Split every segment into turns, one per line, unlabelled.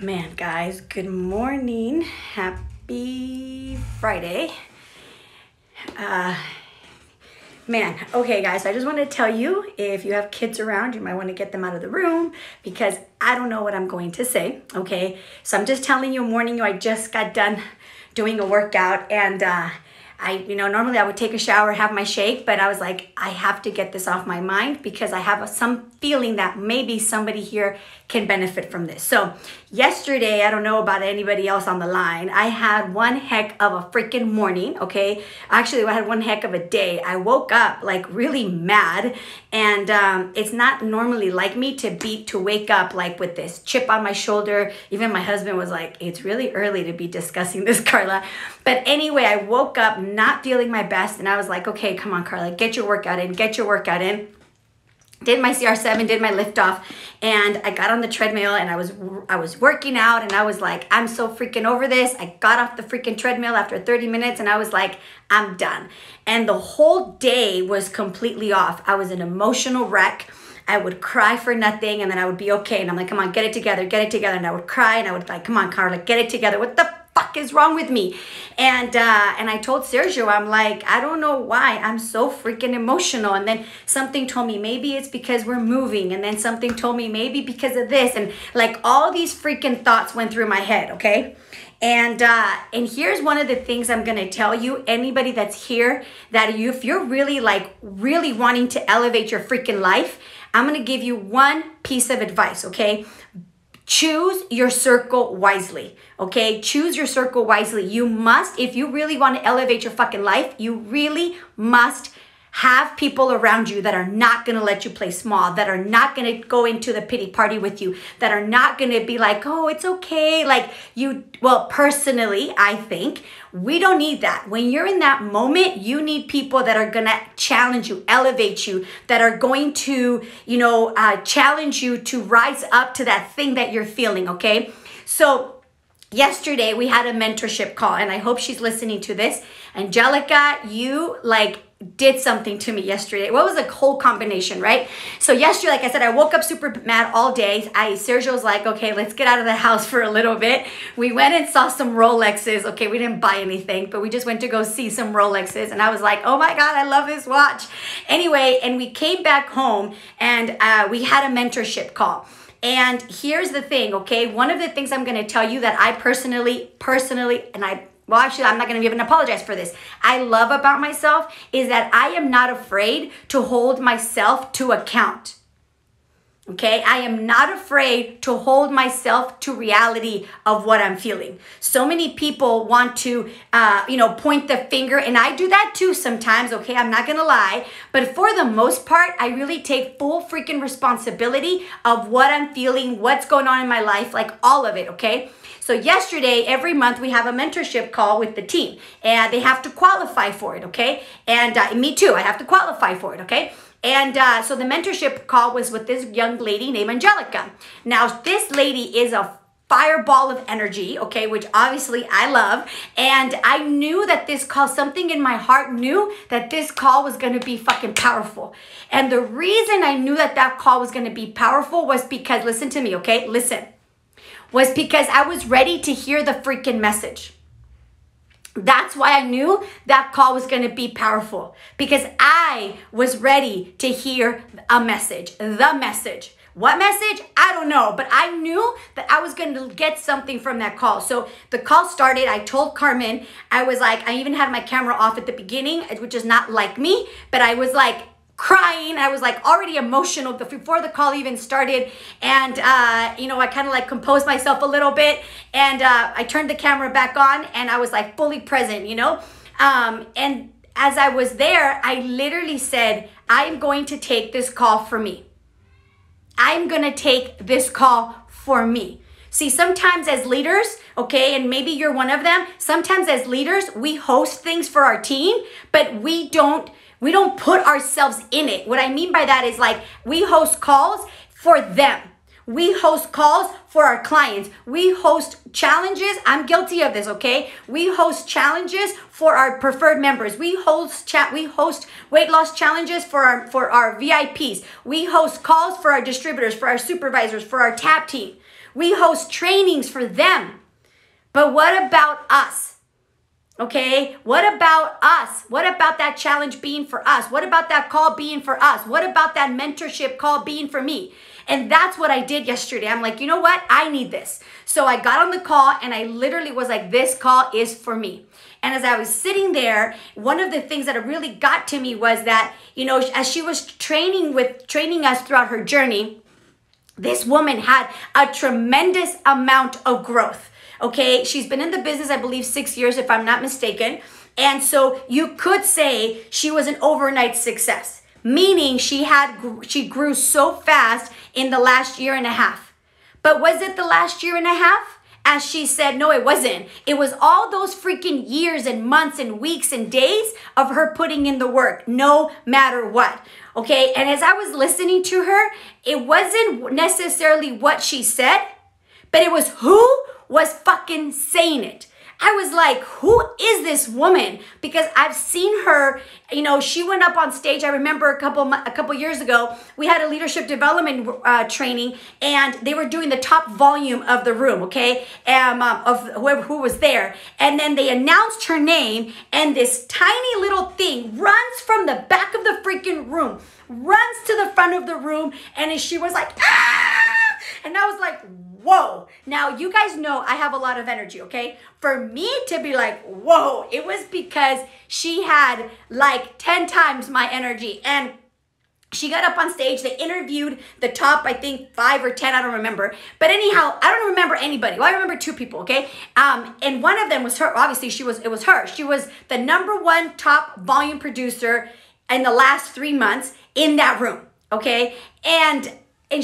Man, guys, good morning. Happy Friday. Okay, guys, I just want to tell you, if you have kids around, you might want to get them out of the room because I don't know what I'm going to say, okay? So I'm just telling you, warning you, I just got done doing a workout and normally I would take a shower, have my shake, but I was like, I have to get this off my mind because I have some feeling that maybe somebody here can benefit from this. So yesterday, I don't know about anybody else on the line, I had one heck of a freaking morning, okay? Actually, I had one heck of a day. I woke up like really mad, and it's not normally like me to wake up like with this chip on my shoulder. Even my husband was like, it's really early to be discussing this, Karla. But anyway, I woke up not feeling my best, and I was like, okay, come on, Karla, get your workout in, did my CR7, did my lift off, and I got on the treadmill and I was working out, and I was like, I'm so freaking over this. I got off the freaking treadmill after 30 minutes and I was like, I'm done. And the whole day was completely off. I was an emotional wreck. I would cry for nothing and then I would be okay. And I'm like, come on, get it together. And I would cry and I would like, come on, Karla, get it together. What the fuck is wrong with me? And I told Sergio, I'm like, I don't know why I'm so freaking emotional. And then something told me maybe it's because we're moving, and then something told me maybe because of this, and like all these freaking thoughts went through my head, okay? And here's one of the things I'm gonna tell you, anybody that's here, that if you're really wanting to elevate your freaking life, I'm gonna give you one piece of advice, okay? Choose your circle wisely, okay? Choose your circle wisely. You must, if you really want to elevate your fucking life, you really must have people around you that are not going to let you play small, that are not going to go into the pity party with you, that are not going to be like, oh, it's okay. Well, personally, I think we don't need that. When you're in that moment, you need people that are going to challenge you, elevate you, that are going to, challenge you to rise up to that thing that you're feeling, okay? So yesterday we had a mentorship call, and I hope she's listening to this. Angelica, you did something to me yesterday. What was a whole combination, right? So yesterday, like I said, I woke up super mad all day. Sergio was like, okay, let's get out of the house for a little bit. We went and saw some Rolexes. Okay, we didn't buy anything, but we just went to go see some Rolexes. And I was like, oh my God, I love this watch. Anyway, and we came back home and we had a mentorship call. And here's the thing, okay? One of the things I'm gonna tell you that I personally, well, actually, I'm not going to even apologize for this, I love about myself is that I am not afraid to hold myself to account. Okay, I am not afraid to hold myself to reality of what I'm feeling. So many people want to, point the finger, and I do that too sometimes, okay? I'm not gonna lie, but for the most part, I really take full freaking responsibility of what I'm feeling, what's going on in my life, like all of it, okay? So yesterday, every month, we have a mentorship call with the team, and they have to qualify for it, okay? And me too, I have to qualify for it, okay? And so the mentorship call was with this young lady named Angelica. Now, this lady is a fireball of energy, okay, which obviously I love. And I knew that this call, something in my heart knew that this call was going to be fucking powerful. And the reason I knew that that call was going to be powerful was because, listen to me, okay, was because I was ready to hear the freaking message. That's why I knew that call was going to be powerful, because I was ready to hear a message, the message. What message? I don't know, but I knew that I was going to get something from that call. So the call started. I told Carmen, I was like, I even had my camera off at the beginning, which is not like me, but I was like crying. I was like already emotional before the call even started. And, I kind of composed myself a little bit, and I turned the camera back on, and I was like fully present, and as I was there, I literally said, I'm going to take this call for me. I'm going to take this call for me. See, sometimes as leaders, okay, and maybe you're one of them, sometimes as leaders, we host things for our team, but we don't put ourselves in it. What I mean by that is we host calls for them. We host calls for our clients. We host challenges. I'm guilty of this, okay? We host challenges for our preferred members. We host weight loss challenges for our VIPs. We host calls for our distributors, for our supervisors, for our TAP team. We host trainings for them. But what about us? Okay, what about us? What about that challenge being for us? What about that call being for us? What about that mentorship call being for me? And that's what I did yesterday. I'm like, you know what? I need this. So I got on the call and I literally was like, this call is for me. And as I was sitting there, one of the things that really got to me was that, you know, as she was training us throughout her journey, this woman had a tremendous amount of growth. Okay, she's been in the business, I believe, 6 years, if I'm not mistaken. And so you could say she was an overnight success, meaning she grew so fast in the last year and a half. But was it the last year and a half? As she said, no, it wasn't. It was all those freaking years and months and weeks and days of her putting in the work, no matter what. Okay, and as I was listening to her, it wasn't necessarily what she said, but it was who was fucking saying it. I was like, who is this woman? Because I've seen her, you know, she went up on stage. I remember a couple years ago, we had a leadership development training and they were doing the top volume of the room, okay, of who was there. And then they announced her name and this tiny little thing runs from the back of the freaking room, runs to the front of the room. And she was like, ah! And I was like, whoa. Now, you guys know I have a lot of energy, okay? For me to be like, whoa, it was because she had like 10 times my energy. And she got up on stage. They interviewed the top, I think, 5 or 10. I don't remember. But anyhow, I don't remember anybody. Well, I remember 2 people, okay? And one of them was her. Obviously, it was her. She was the #1 top volume producer in the last 3 months in that room, okay? And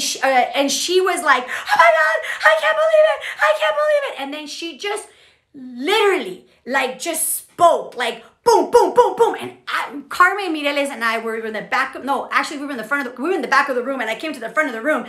she was like, oh my God, I can't believe it. I can't believe it. And then she just literally like just spoke like boom, boom, boom, boom. And Carmen Mireles and I were in the back of, no, actually we were in the back of the room and I came to the front of the room.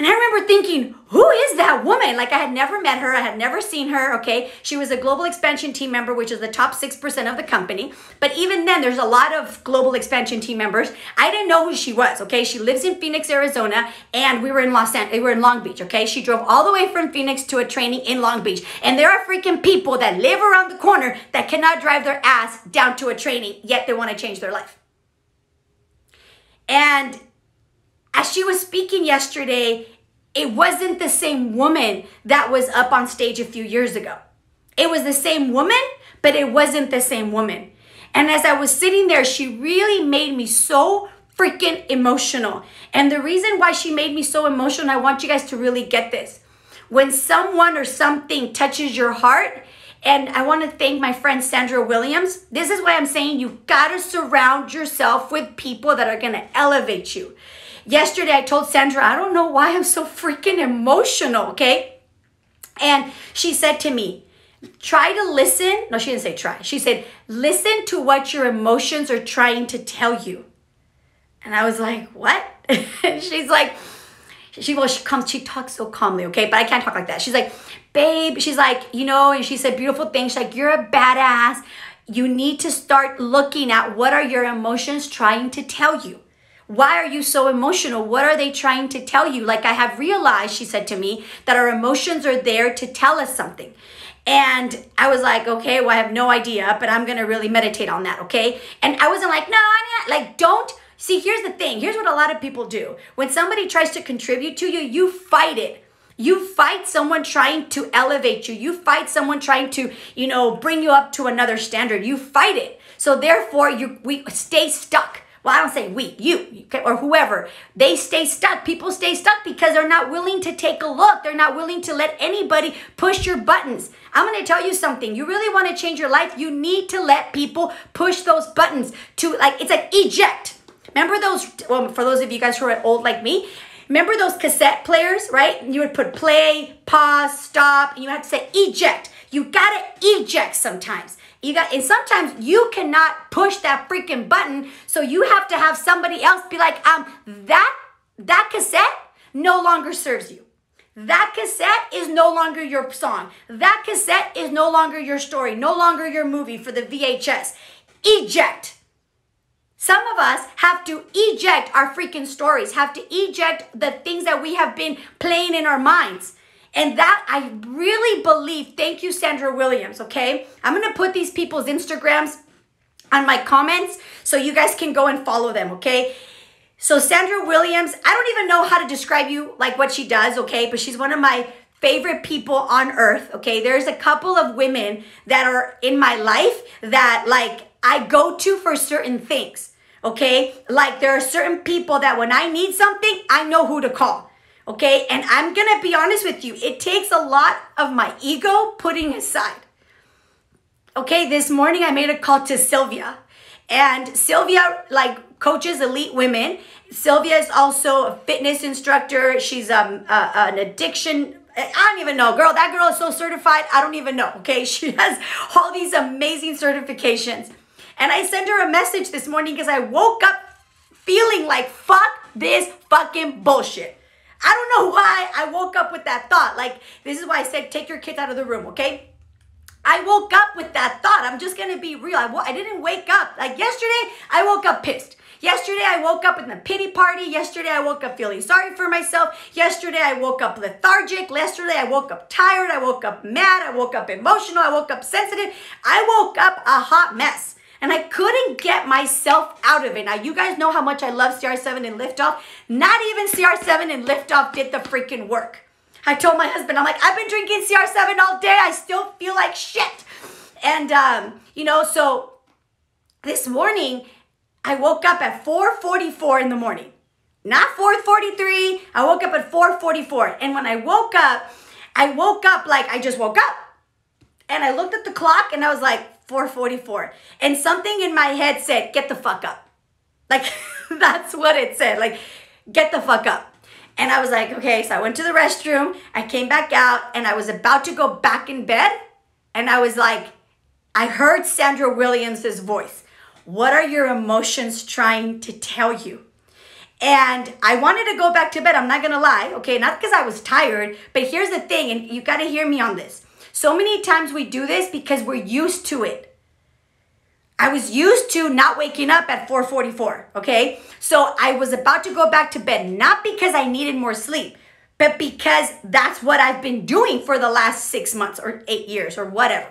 And I remember thinking, who is that woman? Like I had never met her. I had never seen her, okay? She was a global expansion team member, which is the top 6% of the company. But even then, there's a lot of global expansion team members. I didn't know who she was, okay? She lives in Phoenix, Arizona, and we were in Long Beach, okay? She drove all the way from Phoenix to a training in Long Beach. And there are freaking people that live around the corner that cannot drive their ass down to a training, yet they want to change their life. And as she was speaking yesterday, it wasn't the same woman that was up on stage a few years ago. It was the same woman, but it wasn't the same woman. And as I was sitting there, she really made me so freaking emotional. And the reason why she made me so emotional, I want you guys to really get this. When someone or something touches your heart, and I want to thank my friend Sandra Williams. This is why I'm saying you got to surround yourself with people that are going to elevate you. Yesterday, I told Sandra, I don't know why I'm so freaking emotional, okay? And she said to me, try to listen. No, she didn't say try. She said, listen to what your emotions are trying to tell you. And I was like, what? She's like, she talks so calmly, okay? But I can't talk like that. She's like, babe, she's like, you know, and she said beautiful things. She's like, you're a badass. You need to start looking at what are your emotions trying to tell you. Why are you so emotional? What are they trying to tell you? Like I have realized, she said to me, that our emotions are there to tell us something. And I was like, okay, well, I have no idea, but I'm going to really meditate on that, okay? And I wasn't like, no, don't. See, here's the thing. Here's what a lot of people do. When somebody tries to contribute to you, you fight it. You fight someone trying to elevate you. You fight someone trying to, bring you up to another standard. You fight it. So therefore, we stay stuck. Well, I don't say we, you, or whoever. They stay stuck. People stay stuck because they're not willing to take a look. They're not willing to let anybody push your buttons. I'm going to tell you something. You really want to change your life, you need to let people push those buttons it's like eject. Remember those, well, for those of you guys who are old like me, remember those cassette players, right? You would put play, pause, stop, and you have to say eject. You got to eject sometimes. And sometimes you cannot push that freaking button, so you have to have somebody else be like, that cassette no longer serves you. That cassette is no longer your song. That cassette is no longer your story, no longer your movie for the VHS. Eject. Some of us have to eject our freaking stories, have to eject the things that we have been playing in our minds. And that I really believe, thank you, Sandra Williams, okay? I'm going to put these people's Instagrams on my comments so you guys can go and follow them, okay? So Sandra Williams, I don't even know how to describe you, like what she does, okay? But she's one of my favorite people on earth, okay? There's a couple of women that are in my life that like I go to for certain things, okay? Like there are certain people that when I need something, I know who to call, okay? And I'm gonna be honest with you, it takes a lot of my ego putting aside. Okay, this morning I made a call to Sylvia, and Sylvia like coaches elite women. Sylvia is also a fitness instructor. She's an addiction, I don't even know, girl. That girl is so certified. I don't even know. Okay, she has all these amazing certifications. And I sent her a message this morning because I woke up feeling like fuck this fucking bullshit. I don't know why I woke up with that thought. Like, this is why I said take your kids out of the room, okay? I woke up with that thought. I'm just going to be real. I didn't wake up. Like yesterday, I woke up pissed. Yesterday, I woke up in the pity party. Yesterday, I woke up feeling sorry for myself. Yesterday, I woke up lethargic. Yesterday, I woke up tired. I woke up mad. I woke up emotional. I woke up sensitive. I woke up a hot mess. And I couldn't get myself out of it. Now, you guys know how much I love CR7 and Liftoff. Not even CR7 and Liftoff did the freaking work. I told my husband, I'm like, I've been drinking CR7 all day. I still feel like shit. And, you know, so this morning, I woke up at 4:44 in the morning. Not 4:43. I woke up at 4:44. And when I woke up like I just woke up. And I looked at the clock and I was like, 4:44. And something in my head said, get the fuck up. Like, that's what it said. Like, get the fuck up. And I was like, okay. So I went to the restroom. I came back out and I was about to go back in bed. And I was like, I heard Sandra Williams' voice. What are your emotions trying to tell you? And I wanted to go back to bed. I'm not going to lie. Okay. Not because I was tired, but here's the thing. And you got to hear me on this. So many times we do this because we're used to it. I was used to not waking up at 4:44, okay? So I was about to go back to bed, not because I needed more sleep, but because that's what I've been doing for the last 6 months or 8 years or whatever.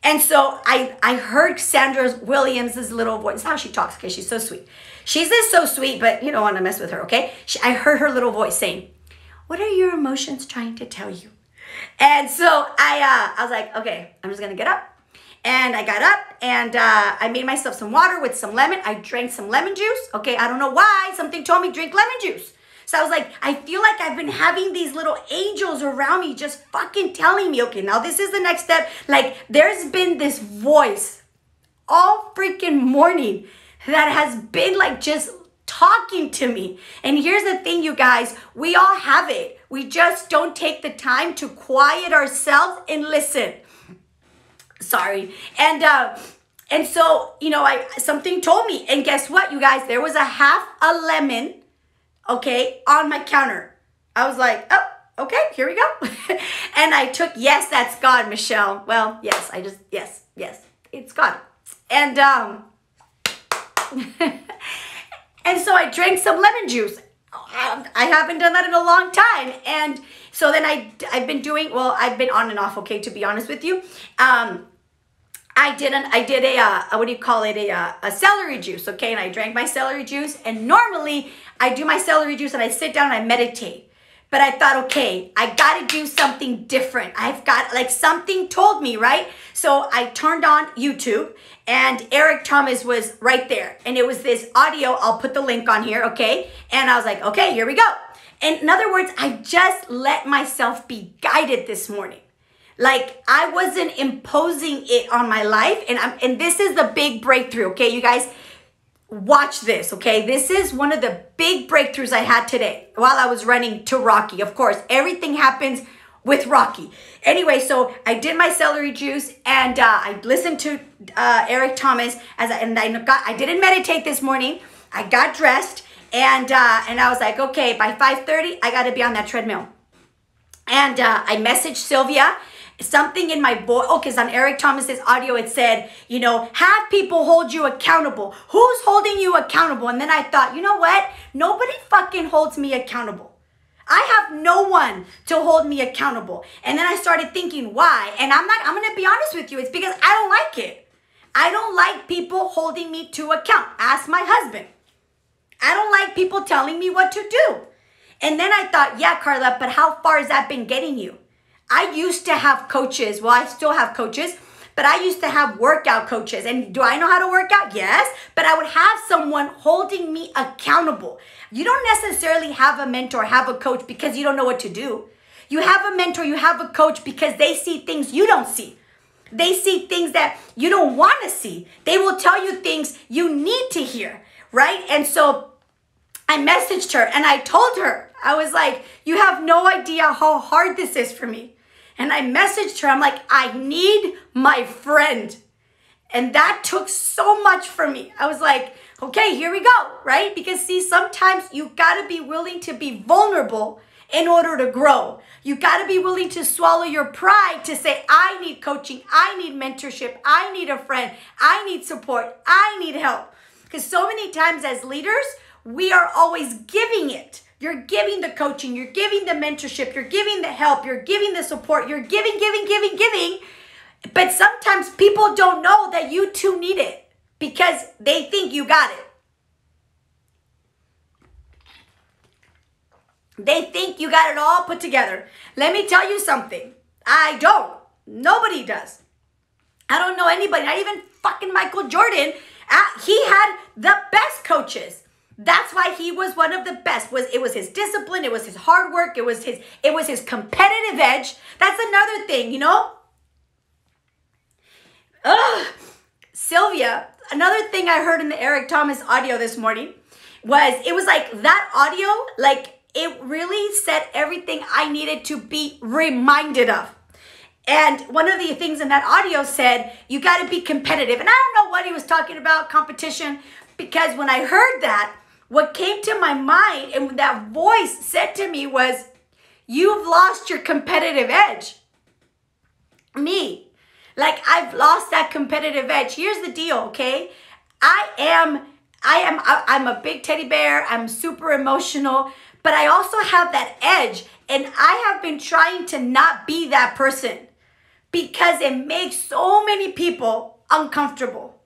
And so I heard Sandra Williams' little voice. That's how she talks, okay? She's so sweet. She's just so sweet, but you don't want to mess with her, okay? I heard her little voice saying, what are your emotions trying to tell you? And so I was like, okay, I'm just going to get up. And I got up and I made myself some water with some lemon. I drank some lemon juice. Okay, I don't know why. Something told me drink lemon juice. So I was like, I feel like I've been having these little angels around me just fucking telling me, okay, now this is the next step. Like there's been this voice all freaking morning that has been like just talking to me. And here's the thing, you guys, we all have it. We just don't take the time to quiet ourselves and listen. Sorry. And so, you know, something told me, and guess what, you guys, there was a half a lemon, okay, on my counter. I was like, oh, okay, here we go. And I took, yes, that's God, Michelle. Well, yes, yes, it's God. And, and so I drank some lemon juice. I haven't done that in a long time. And so then I've been doing, well, I've been on and off, okay, to be honest with you. I did a, what do you call it? A celery juice, okay? And I drank my celery juice. And normally I do my celery juice and I sit down and I meditate. But I thought, okay, I got to do something different. I've got, like, something told me, right? So I turned on YouTube and Eric Thomas was right there. And it was this audio. I'll put the link on here, okay? And I was like, okay, here we go. And in other words, I just let myself be guided this morning. Like, I wasn't imposing it on my life. And this is the big breakthrough, okay? You guys, watch this, okay? This is one of the big breakthroughs I had today while I was running to Rocky. Of course, everything happens with Rocky. Anyway, so I did my celery juice and I listened to Eric Thomas I didn't meditate this morning. I got dressed and I was like, okay, by 5:30, I got to be on that treadmill. And I messaged Sylvia. Something in my voice, because on Eric Thomas's audio, it said, you know, have people hold you accountable. Who's holding you accountable? And then I thought, you know what? Nobody fucking holds me accountable. I have no one to hold me accountable. And then I started thinking why. And I'm going to be honest with you. It's because I don't like it. I don't like people holding me to account. Ask my husband. I don't like people telling me what to do. And then I thought, yeah, Karla, but how far has that been getting you? I used to have coaches. Well, I still have coaches, but I used to have workout coaches. And do I know how to work out? Yes, but I would have someone holding me accountable. You don't necessarily have a mentor, have a coach because you don't know what to do. You have a mentor, you have a coach because they see things you don't see. They see things that you don't want to see. They will tell you things you need to hear, right? And so I messaged her and I told her, I was like, you have no idea how hard this is for me. And I messaged her, I'm like, I need my friend. And that took so much from me. I was like, okay, here we go, right? Because see, sometimes you gotta be willing to be vulnerable in order to grow. You gotta be willing to swallow your pride to say, I need coaching, I need mentorship, I need a friend, I need support, I need help. Because so many times as leaders, we are always giving it. You're giving the coaching, you're giving the mentorship, you're giving the help, you're giving the support, you're giving. But sometimes people don't know that you too need it because they think you got it. They think you got it all put together. Let me tell you something. I don't. Nobody does. I don't know anybody, not even fucking Michael Jordan. He had the best coaches. That's why he was one of the best. It was his discipline, it was his hard work, it was his competitive edge. That's another thing, you know? Sylvia, another thing I heard in the Eric Thomas audio this morning was, it was like that audio, like it really said everything I needed to be reminded of. And one of the things in that audio said, you got to be competitive. And I don't know what he was talking about, competition, because when I heard that, what came to my mind and that voice said to me was, you've lost your competitive edge. Me. Like, I've lost that competitive edge. Here's the deal, okay? I'm a big teddy bear. I'm super emotional, but I also have that edge. And I have been trying to not be that person because it makes so many people uncomfortable.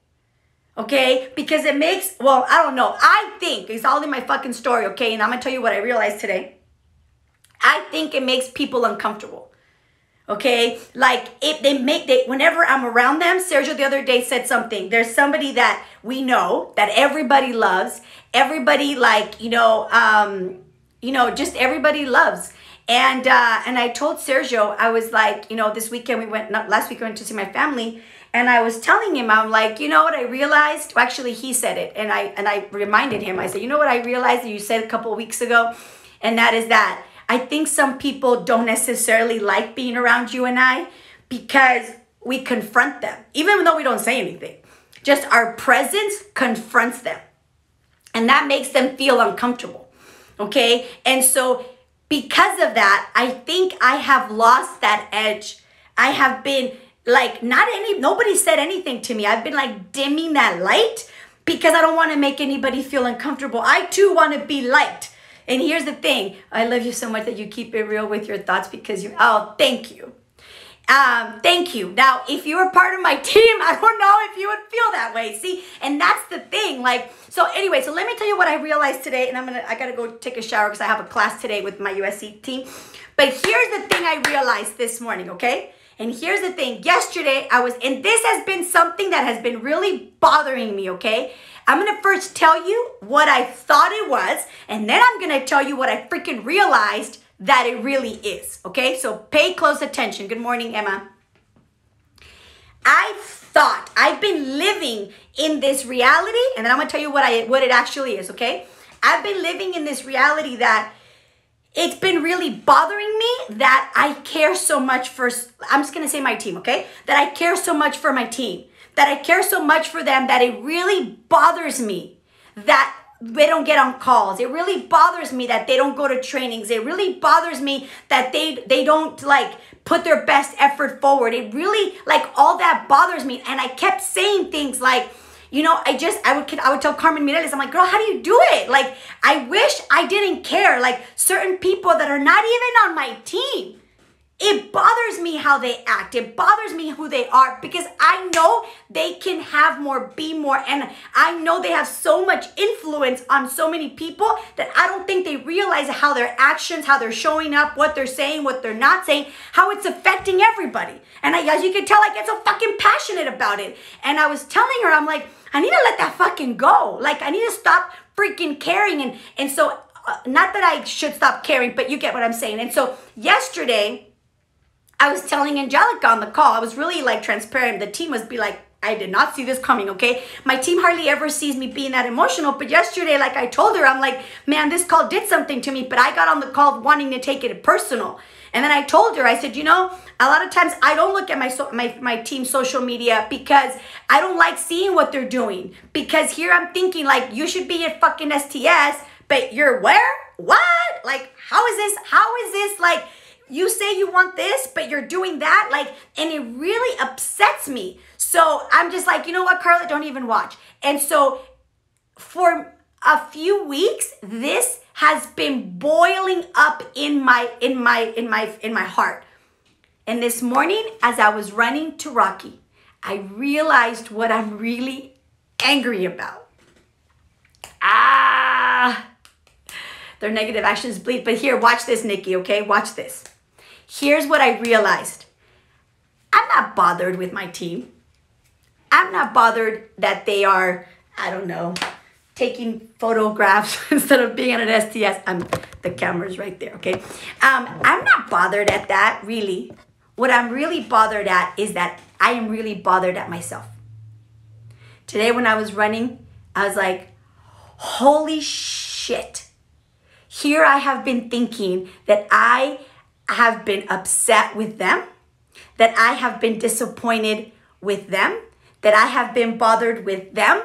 Okay, because it makes, well, I don't know. I think, it's all in my fucking story, okay? And I'm going to tell you what I realized today. I think it makes people uncomfortable. Okay? Like, whenever I'm around them, Sergio the other day said something. There's somebody that we know, that everybody loves. Everybody, like, just everybody loves. And I told Sergio, I was like, this weekend last week we went to see my family. And I was telling him, I'm like, you know what I realized? Well, actually, he said it. And I reminded him. I said, you know what I realized that you said a couple of weeks ago? And that is that I think some people don't necessarily like being around you and I because we confront them. Even though we don't say anything. Just our presence confronts them. And that makes them feel uncomfortable. Okay? And so because of that, I think I have lost that edge. I have been... like, nobody said anything to me. I've been like dimming that light because I don't want to make anybody feel uncomfortable. I too want to be liked. And here's the thing. I love you so much that you keep it real with your thoughts because thank you. Thank you. Now, if you were part of my team, I don't know if you would feel that way. See, and that's the thing. Like, so anyway, so let me tell you what I realized today. And I got to go take a shower because I have a class today with my USC team. But here's the thing I realized this morning, okay? And here's the thing, yesterday and this has been something that has been really bothering me, okay? I'm gonna first tell you what I thought it was, and then I'm gonna tell you what I freaking realized that it really is, okay? So pay close attention. Good morning, Emma. I've been living in this reality, and then I'm gonna tell you what it actually is, okay? I've been living in this reality that it's been really bothering me that I care so much for, I'm just going to say my team, okay? That I care so much for my team. That I care so much for them that it really bothers me that they don't get on calls. It really bothers me that they don't go to trainings. It really bothers me that they don't like put their best effort forward. It really, like, all that bothers me. And I kept saying things like, I would tell Carmen Mireles, I'm like, girl, how do you do it? Like, I wish I didn't care. Like, certain people that are not even on my team, it bothers me how they act. It bothers me who they are, because I know they can have more, be more. And I know they have so much influence on so many people that I don't think they realize how their actions, how they're showing up, what they're saying, what they're not saying, how it's affecting everybody. And as you can tell, I get so fucking passionate about it. And I was telling her, I'm like, I need to let that fucking go. Like, I need to stop freaking caring. And so, not that I should stop caring, but you get what I'm saying. And so yesterday, I was telling Angelica on the call, I was really like transparent. The team must be like, I did not see this coming, okay? My team hardly ever sees me being that emotional, but yesterday, like I told her, I'm like, man, this call did something to me, but I got on the call wanting to take it personal. And then I told her, I said, a lot of times I don't look at my team's social media because I don't like seeing what they're doing. Because here I'm thinking, like, you should be at fucking STS, but you're where? What? Like, how is this, like, you say you want this, but you're doing that, like, and it really upsets me. So I'm just like, you know what, Karla, don't even watch. And so for a few weeks, this has been boiling up in my heart. And this morning, as I was running to Rocky, I realized what I'm really angry about. Their negative actions bleed. But here, watch this, Nikki, okay? Watch this. Here's what I realized. I'm not bothered with my team. I'm not bothered that they are, I don't know, taking photographs instead of being at an STS. The camera's right there, okay? I'm not bothered at that, really. What I'm really bothered at is that I am really bothered at myself. Today when I was running, I was like, holy shit. Here I have been thinking that I have been upset with them, that I have been disappointed with them, that I have been bothered with them.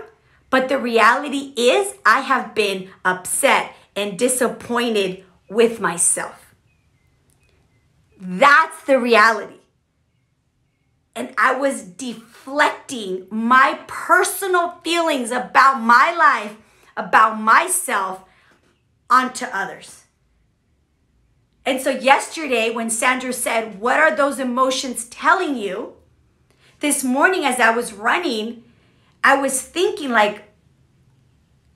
But the reality is I have been upset and disappointed with myself. That's the reality. And I was deflecting my personal feelings about my life, about myself, onto others. And so yesterday when Sandra said, what are those emotions telling you? This morning as I was running, I was thinking like,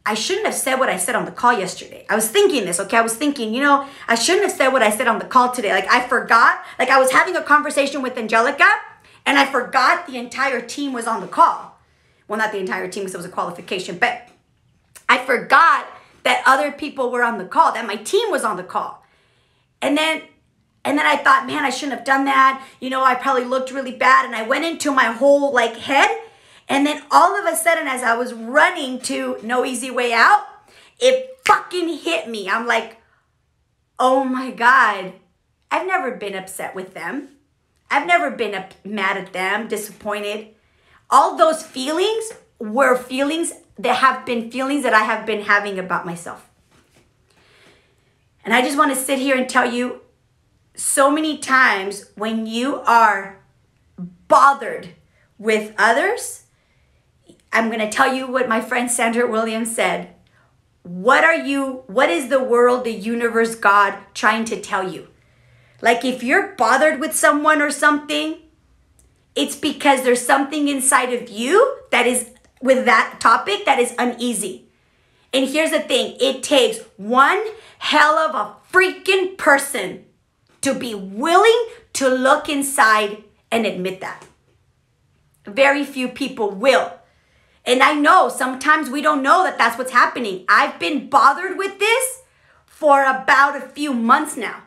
I shouldn't have said what I said on the call yesterday. I was thinking this, okay? I was thinking, I shouldn't have said what I said on the call today. Like I forgot, like I was having a conversation with Angelica and I forgot the entire team was on the call. Well, not the entire team because it was a qualification, but I forgot that other people were on the call, that my team was on the call. And then I thought, man, I shouldn't have done that. I probably looked really bad. And I went into my whole like head. And then all of a sudden, as I was running to No Easy Way Out, it fucking hit me. I'm like, oh my God, I've never been upset with them. I've never been mad at them, disappointed. All those feelings were feelings that I have been having about myself. And I just want to sit here and tell you, so many times when you are bothered with others, I'm going to tell you what my friend Sandra Williams said. What is the world, the universe, God trying to tell you? Like if you're bothered with someone or something, it's because there's something inside of you that is with that topic that is uneasy. And here's the thing, it takes one hell of a freaking person to be willing to look inside and admit that. Very few people will. And I know sometimes we don't know that that's what's happening. I've been bothered with this for about a few months now.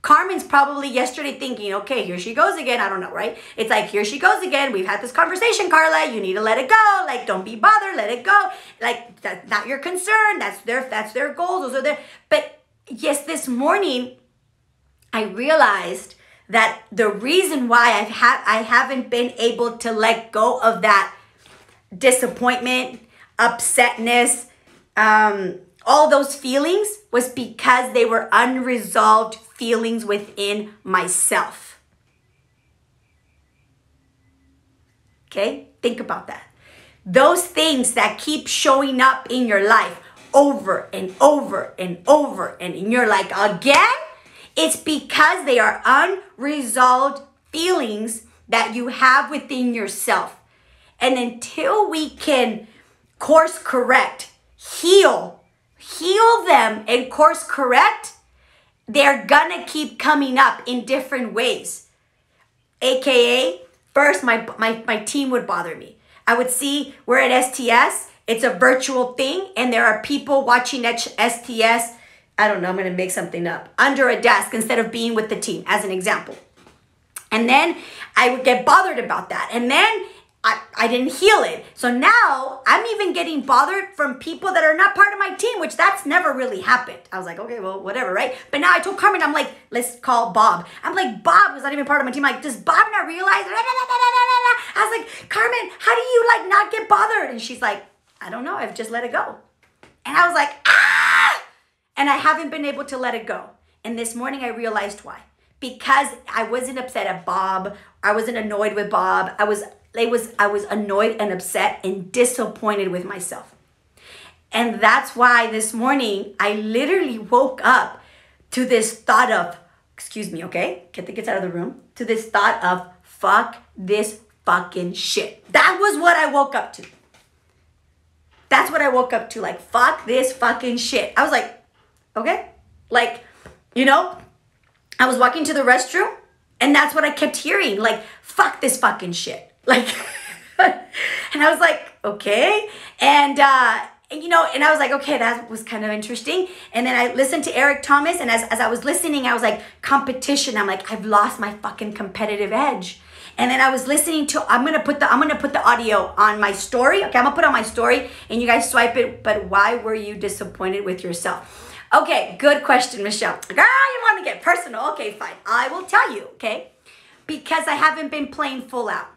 Carmen's probably yesterday thinking, okay, here she goes again. I don't know, right? It's like, here she goes again. We've had this conversation, Karla. You need to let it go. Like, don't be bothered. Let it go. Like, that's not your concern. That's their goals. Those are their. But yes, this morning, I realized that the reason why I haven't been able to let go of that disappointment, upsetness, all those feelings was because they were unresolved feelings within myself. Okay? Think about that. those things that keep showing up in your life over and over and over, and you're like, again? It's because they are unresolved feelings that you have within yourself. And until we can course correct, heal them and course correct, they're gonna keep coming up in different ways. AKA, first, my team would bother me. I would see we're at STS, it's a virtual thing, and there are people watching at STS, I don't know, I'm gonna make something up, under a desk instead of being with the team, as an example. And then I would get bothered about that. And then I didn't heal it. So now I'm even getting bothered from people that are not part of my team, which that's never really happened. I was like, okay, well, whatever, right? But now I told Carmen, I'm like, let's call Bob. I'm like, Bob was not even part of my team. I'm like, does Bob not realize? I was like, Carmen, how do you like not get bothered? And she's like, I don't know. I've just let it go. And I was like, ah! And I haven't been able to let it go. And this morning I realized why. Because I wasn't upset at Bob. I wasn't annoyed with Bob. I was annoyed and upset and disappointed with myself. And that's why this morning I literally woke up to this thought of, excuse me, okay? Get the kids out of the room. To this thought of, fuck this fucking shit. That was what I woke up to. That's what I woke up to. Like, fuck this fucking shit. I was like, okay. Like, you know, I was walking to the restroom and that's what I kept hearing. Like, fuck this fucking shit. Like, and I was like, okay. And you know, and I was like, okay, that was kind of interesting. And then I listened to Eric Thomas. And as I was listening, I was like, competition. I'm like, I've lost my fucking competitive edge. And then I was listening to, I'm gonna put the audio on my story. Okay, I'm gonna put it on my story and you guys swipe it. But why were you disappointed with yourself? Okay, good question, Michelle. Girl, you want to get personal. Okay, fine. I will tell you, okay? Because I haven't been playing full out.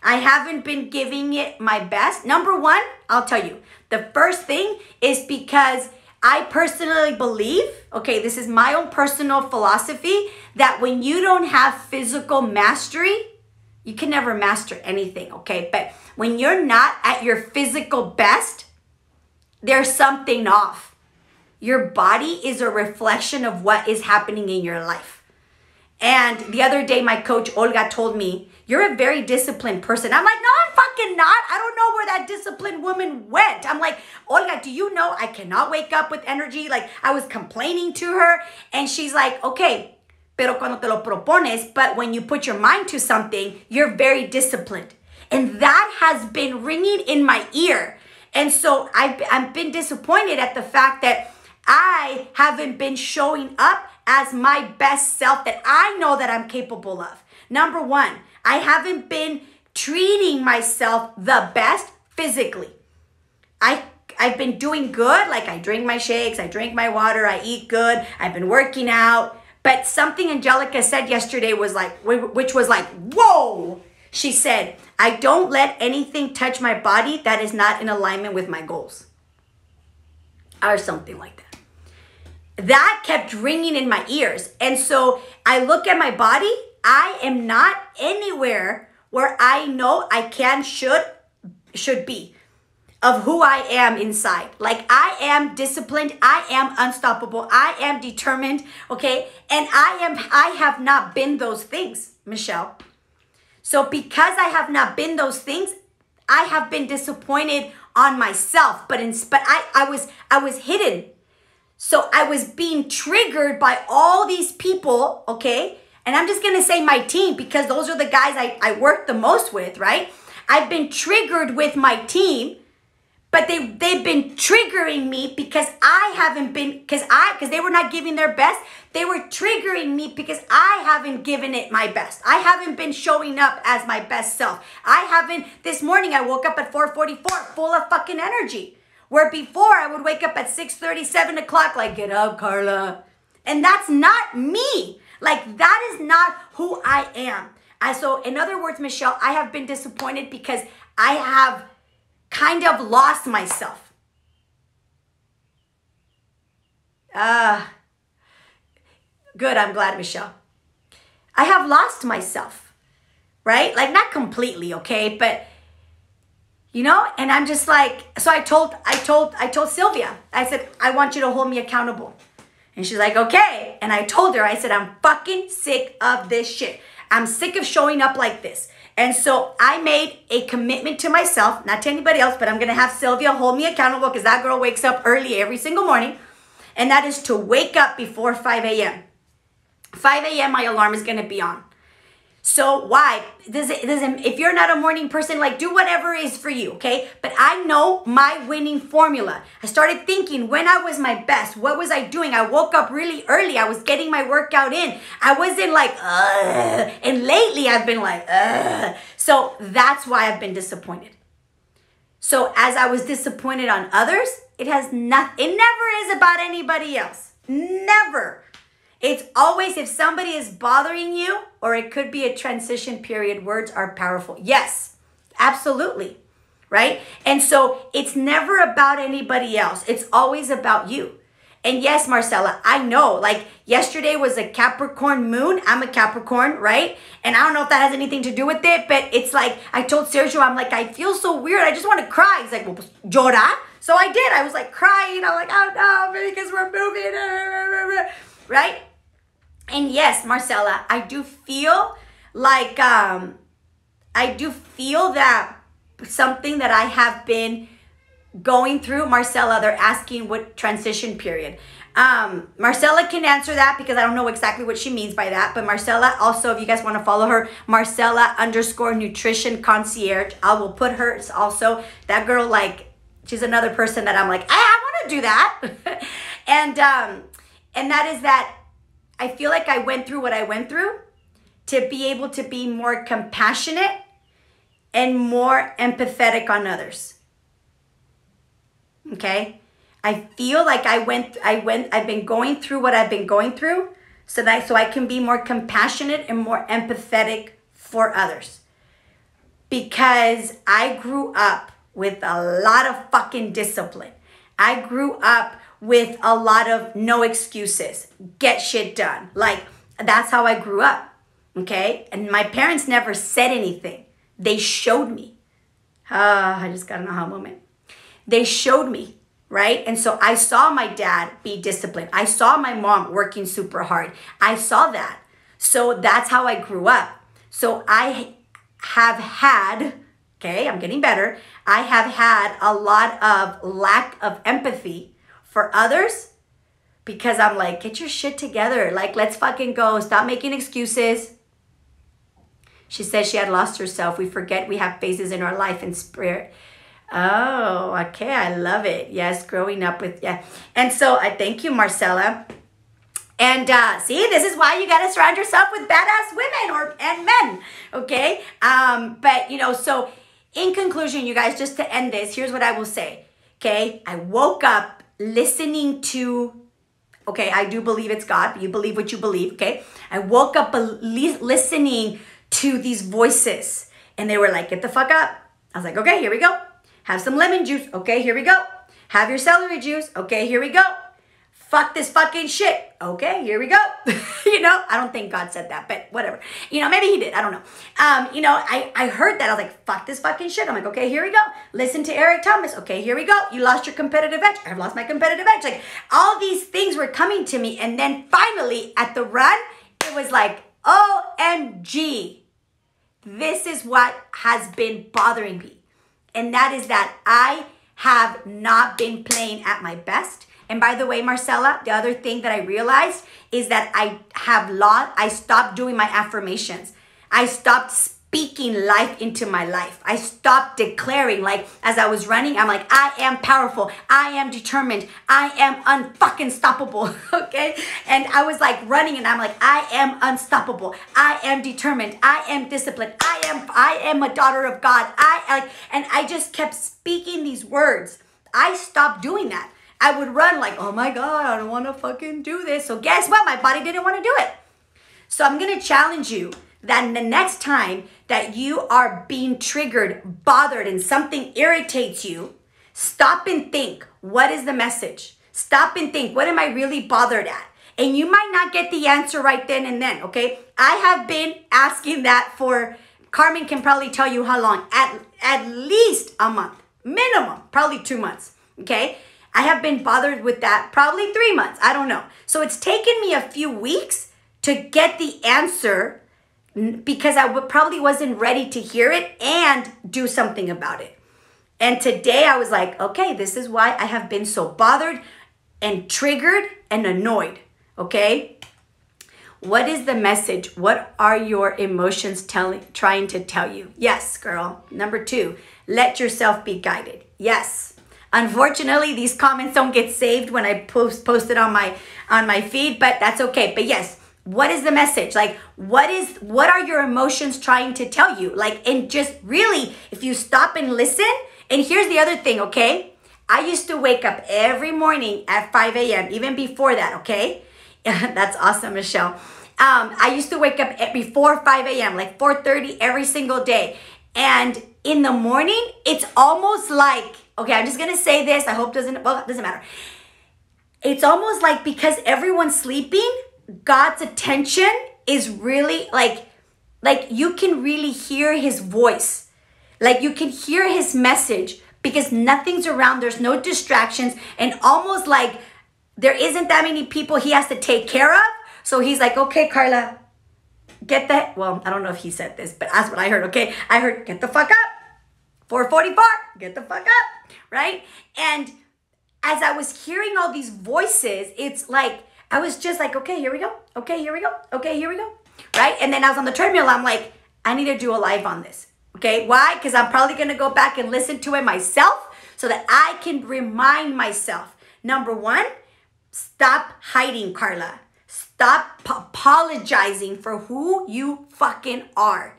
I haven't been giving it my best. Number one, I'll tell you. The first thing is because I personally believe, okay, this is my own personal philosophy, that when you don't have physical mastery, you can never master anything, okay? But when you're not at your physical best, there's something off. Your body is a reflection of what is happening in your life. And the other day, my coach, Olga, told me, you're a very disciplined person. I'm like, no, I'm fucking not. I don't know where that disciplined woman went. I'm like, Olga, do you know I cannot wake up with energy? Like, I was complaining to her. And she's like, okay, pero cuando te lo propones, but when you put your mind to something, you're very disciplined. And that has been ringing in my ear. And so I've been disappointed at the fact that I haven't been showing up as my best self that I know that I'm capable of. Number one, I haven't been treating myself the best physically. I've been doing good, like I drink my shakes, I drink my water, I eat good, I've been working out. But something Angelica said yesterday was like, which was like, whoa. She said, I don't let anything touch my body that is not in alignment with my goals. Or something like that. That kept ringing in my ears. And so I look at my body. I am not anywhere where I know I should be of who I am inside. Like, I am disciplined. I am unstoppable. I am determined. Okay. And I have not been those things, Michelle. So because I have not been those things, I have been disappointed on myself. But I was hidden. So I was being triggered by all these people, okay? And I'm just going to say my team because those are the guys I work the most with, right? I've been triggered with my team, but they've been triggering me because I haven't been, because they were not giving their best. They were triggering me because I haven't given it my best. I haven't been showing up as my best self. This morning I woke up at 4:44 full of fucking energy. Where before I would wake up at 6:30, 7 o'clock, like, get up, Carla. And that's not me. Like, that is not who I am. So in other words, Michelle, I have been disappointed because I have kind of lost myself. Good, I'm glad, Michelle. I have lost myself, right? Like, not completely, okay? But You know, and I'm just like, so I told Sylvia, I said, I want you to hold me accountable. And she's like, okay. And I told her, I said, I'm fucking sick of this shit. I'm sick of showing up like this. And so I made a commitment to myself, not to anybody else, but I'm going to have Sylvia hold me accountable because that girl wakes up early every single morning. And that is to wake up before 5 a.m. 5 a.m. my alarm is going to be on. So why? If you're not a morning person, like do whatever is for you, okay? But I know my winning formula. I started thinking when I was my best, what was I doing? I woke up really early. I was getting my workout in. I wasn't like, ugh. And lately I've been like, ugh. So that's why I've been disappointed. So as I was disappointed on others, it never is about anybody else. Never. It's always if somebody is bothering you, or it could be a transition period. Words are powerful. Yes, absolutely. Right? And so it's never about anybody else. It's always about you. And yes, Marcella, I know, like yesterday was a Capricorn moon. I'm a Capricorn, right? And I don't know if that has anything to do with it, but it's like, I told Sergio, I'm like, I feel so weird. I just want to cry. He's like, well, llora. So I did. I was like crying. I'm like, oh no, because we're moving. Right? And yes, Marcella, I do feel like, I do feel that something that I have been going through. Marcella, they're asking what transition period. Marcella can answer that because I don't know exactly what she means by that. But Marcella, also, if you guys want to follow her, Marcella_nutrition concierge. I will put her also. That girl, like, she's another person that I'm like, I want to do that. And that is that I feel like I went through what I went through to be able to be more compassionate and more empathetic on others. Okay? I feel like I've been going through what I've been going through so I can be more compassionate and more empathetic for others. Because I grew up with a lot of fucking discipline. I grew up with a lot of no excuses, get shit done. Like, that's how I grew up, okay? And my parents never said anything. They showed me. I just got an aha moment. They showed me, right? And so I saw my dad be disciplined. I saw my mom working super hard. I saw that. So that's how I grew up. So I have had, okay, I'm getting better. I have had a lot of lack of empathy for others because I'm like, get your shit together. Like, let's fucking go. Stop making excuses. She said she had lost herself. We forget we have phases in our life and spirit. Oh, okay. I love it. Yes, growing up with, yeah. And so I thank you, Marcella. And see, this is why you got to surround yourself with badass women and men. Okay. But, you know, so in conclusion, you guys, just to end this, here's what I will say. Okay. I woke up listening to, okay, I do believe it's God. You believe what you believe, okay? I woke up listening to these voices and they were like, get the fuck up. I was like, okay, here we go. Have some lemon juice. Okay, here we go. Have your celery juice. Okay, here we go. Fuck this fucking shit. Okay, here we go. You know, I don't think God said that, but whatever. You know, maybe he did. I don't know. You know, I heard that. I was like, fuck this fucking shit. I'm like, okay, here we go. Listen to Eric Thomas. Okay, here we go. You lost your competitive edge. I've lost my competitive edge. Like, all these things were coming to me. And then finally, at the run, it was like, OMG. This is what has been bothering me. And that is that I have not been playing at my best. And by the way, Marcella, the other thing that I realized is that I stopped doing my affirmations. I stopped speaking life into my life. I stopped declaring, like, as I was running, I'm like, I am powerful. I am determined. I am unfucking stoppable. Okay. And I was like running and I'm like, I am unstoppable. I am determined. I am disciplined. I am a daughter of God. And I just kept speaking these words. I stopped doing that. I would run like, oh my God, I don't want to fucking do this. So guess what? My body didn't want to do it. So I'm going to challenge you that the next time that you are being triggered, bothered, and something irritates you, stop and think, what is the message? Stop and think, what am I really bothered at? And you might not get the answer right then and then, okay? I have been asking that for Carmen can probably tell you how long. At least a month. Minimum. Probably 2 months. Okay? I have been bothered with that probably 3 months. I don't know. So it's taken me a few weeks to get the answer because I probably wasn't ready to hear it and do something about it. And today I was like, okay, this is why I have been so bothered and triggered and annoyed. Okay? What is the message? What are your emotions trying to tell you? Yes, girl. Number 2, let yourself be guided. Yes. Unfortunately, these comments don't get saved when I post it on my feed, but that's okay. But yes, what is the message? Like, what are your emotions trying to tell you? Like, and just really, if you stop and listen, and here's the other thing, okay? I used to wake up every morning at 5 a.m., even before that, okay? That's awesome, Michelle. I used to wake up before 5 a.m., like 4:30 every single day. And in the morning, it's almost like, okay, I'm just going to say this. I hope it doesn't matter. It's almost like because everyone's sleeping, God's attention is really like you can really hear his voice. Like you can hear his message because nothing's around. There's no distractions. And almost like there isn't that many people he has to take care of. So he's like, okay, Karla, get that. Well, I don't know if he said this, but that's what I heard. Okay. I heard, get the fuck up. 4:44, get the fuck up. Right. And as I was hearing all these voices, it's like, I was just like, okay, here we go. Okay, here we go. Okay, here we go. Right. And then I was on the treadmill. I'm like, I need to do a live on this. Okay. Why? Because I'm probably going to go back and listen to it myself so that I can remind myself. Number 1, stop hiding, Karla. Stop apologizing for who you fucking are.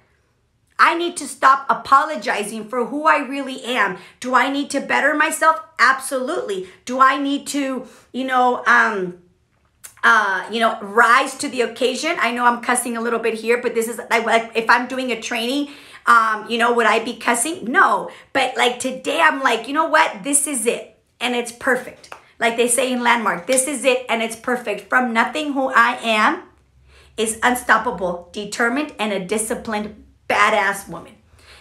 I need to stop apologizing for who I really am. Do I need to better myself? Absolutely. Do I need to, rise to the occasion? I know I'm cussing a little bit here, but this is like if I'm doing a training, would I be cussing? No. But like today I'm like, you know what? This is it. And it's perfect. Like they say in Landmark, this is it and it's perfect. From nothing, who I am is unstoppable, determined, and a disciplined, badass woman.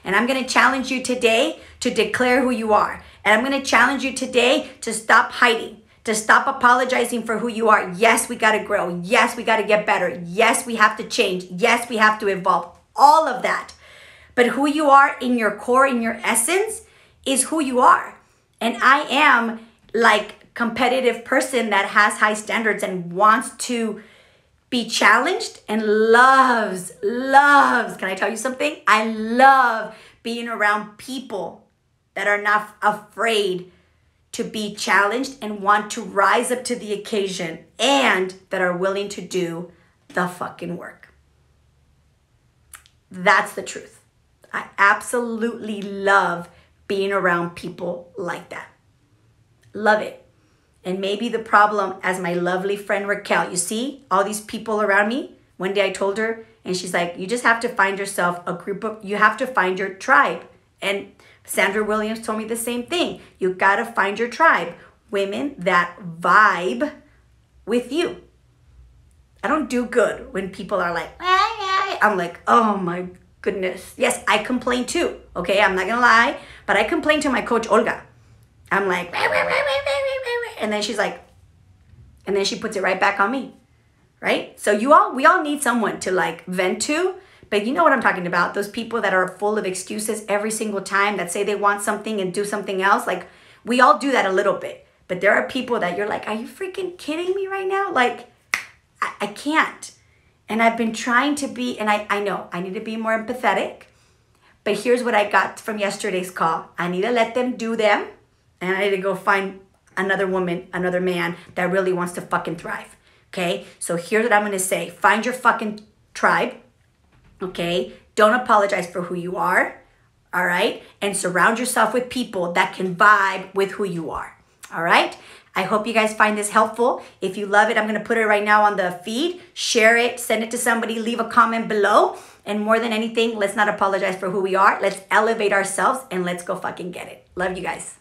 And I'm going to challenge you today to declare who you are. And I'm going to challenge you today to stop hiding, to stop apologizing for who you are. Yes, we got to grow. Yes, we got to get better. Yes, we have to change. Yes, we have to evolve. All of that. But who you are in your core, in your essence, is who you are. And I am like competitive person that has high standards and wants to be challenged and loves. Can I tell you something? I love being around people that are not afraid to be challenged and want to rise up to the occasion and that are willing to do the fucking work. That's the truth. I absolutely love being around people like that. Love it. And maybe the problem, as my lovely friend Raquel, you see all these people around me. One day I told her, and she's like, you just have to find yourself a group of, you have to find your tribe. And Sandra Williams told me the same thing. You got to find your tribe. Women that vibe with you. I don't do good when people are like, I'm like, oh my goodness. Yes, I complain too. Okay, I'm not going to lie, but I complain to my coach, Olga. I'm like, and then she's like, and then she puts it right back on me, right? So we all need someone to like vent to, but you know what I'm talking about. Those people that are full of excuses every single time that say they want something and do something else. Like we all do that a little bit, but there are people that you're like, are you freaking kidding me right now? Like I can't. And I've been trying to be, and I know I need to be more empathetic, but here's what I got from yesterday's call. I need to let them do them. And I need to go find another woman, another man that really wants to fucking thrive. Okay? So here's what I'm going to say. Find your fucking tribe. Okay? Don't apologize for who you are. All right? And surround yourself with people that can vibe with who you are. All right? I hope you guys find this helpful. If you love it, I'm going to put it right now on the feed. Share it. Send it to somebody. Leave a comment below. And more than anything, let's not apologize for who we are. Let's elevate ourselves and let's go fucking get it. Love you guys.